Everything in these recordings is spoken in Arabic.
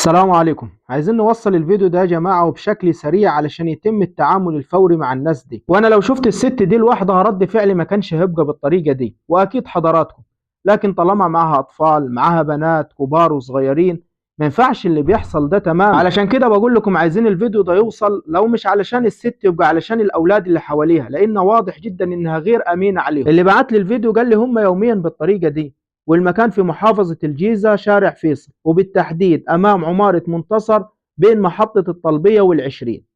السلام عليكم. عايزين نوصل الفيديو ده يا جماعة وبشكل سريع علشان يتم التعامل الفوري مع الناس دي. وانا لو شفت الست دي لوحدها رد فعلي ما كانش هيبقى بالطريقة دي، واكيد حضراتكم. لكن طالما معاها اطفال، معاها بنات كبار وصغيرين، ما ينفعش اللي بيحصل ده تمام. علشان كده بقول لكم عايزين الفيديو ده يوصل، لو مش علشان الست يبقى علشان الاولاد اللي حواليها، لان واضح جدا انها غير امينة عليهم. اللي بعت لي الفيديو قال لي هم يوميا بالطريقة دي، والمكان في محافظة الجيزة شارع فيصل، وبالتحديد أمام عمارة منتصر بين محطة الطلبية والعشرين.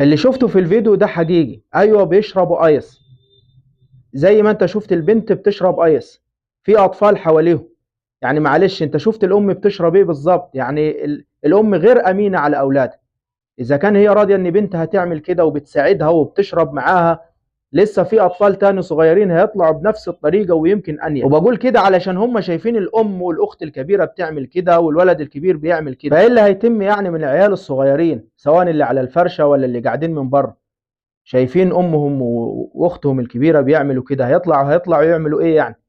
اللي شفته في الفيديو ده حقيقي، أيوة بيشربوا آيس زي ما انت شفت البنت بتشرب آيس، في أطفال حواليهم. يعني معلش، انت شفت الأم بتشرب ايه بالظبط؟ يعني الأم غير أمينة على أولادها. إذا كان هي راضية إن بنتها تعمل كده وبتساعدها وبتشرب معاها، لسه في أطفال تاني صغيرين هيطلعوا بنفس الطريقة ويمكن أنيل. وبقول كده علشان هم شايفين الأم والأخت الكبيرة بتعمل كده والولد الكبير بيعمل كده، فإيه اللي هيتم يعني من العيال الصغيرين، سواء اللي على الفرشة ولا اللي قاعدين من بره، شايفين أمهم وأختهم الكبيرة بيعملوا كده، هيطلعوا يعملوا إيه يعني؟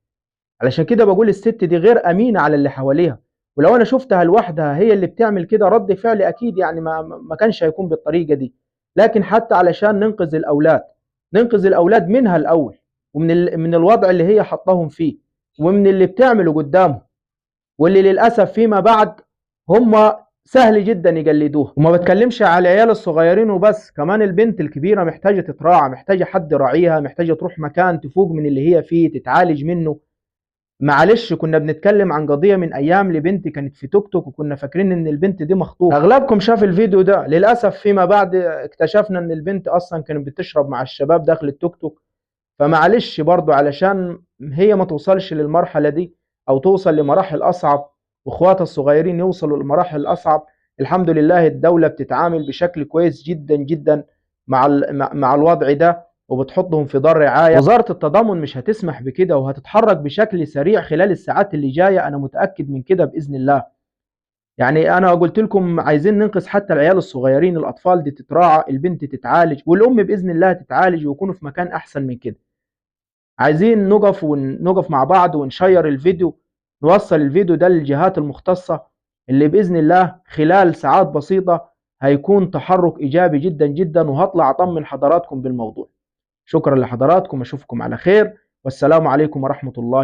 علشان كده بقول الست دي غير أمينة على اللي حواليها. ولو أنا شفتها لوحدها هي اللي بتعمل كده، رد فعلي أكيد يعني ما كانش هيكون بالطريقة دي. لكن حتى علشان ننقذ الأولاد منها الأول، ومن من الوضع اللي هي حطاهم فيه، ومن اللي بتعمله قدامهم، واللي للأسف فيما بعد هم سهل جدا يقلدوها. وما بتكلمش على العيال الصغيرين وبس، كمان البنت الكبيرة محتاجة تتراعى، محتاجة حد يراعيها، محتاجة تروح مكان تفوق من اللي هي فيه، تتعالج منه. معلش، كنا بنتكلم عن قضية من أيام لبنت كانت في توك توك، وكنا فاكرين إن البنت دي مخطوفة. أغلبكم شاف الفيديو ده، للأسف فيما بعد اكتشفنا إن البنت أصلا كانت بتشرب مع الشباب داخل التوك توك. فمعلش برضو، علشان هي ما توصلش للمرحلة دي أو توصل لمراحل أصعب، وإخواتها الصغيرين يوصلوا لمراحل الأصعب، الحمد لله الدولة بتتعامل بشكل كويس جدا جدا مع الوضع ده، وبتحطهم في دار رعاية. وزارة التضامن مش هتسمح بكده، وهتتحرك بشكل سريع خلال الساعات اللي جاية، أنا متأكد من كده بإذن الله. يعني أنا قلت لكم عايزين ننقذ حتى العيال الصغيرين، الأطفال دي تتراعى، البنت تتعالج، والأم بإذن الله تتعالج ويكونوا في مكان أحسن من كده. عايزين نقف مع بعض ونشير الفيديو، نوصل الفيديو ده للجهات المختصة، اللي بإذن الله خلال ساعات بسيطة هيكون تحرك إيجابي جدا جدا، وهطلع أطمن حضراتكم بالموضوع. شكرا لحضراتكم، أشوفكم على خير، والسلام عليكم ورحمة الله.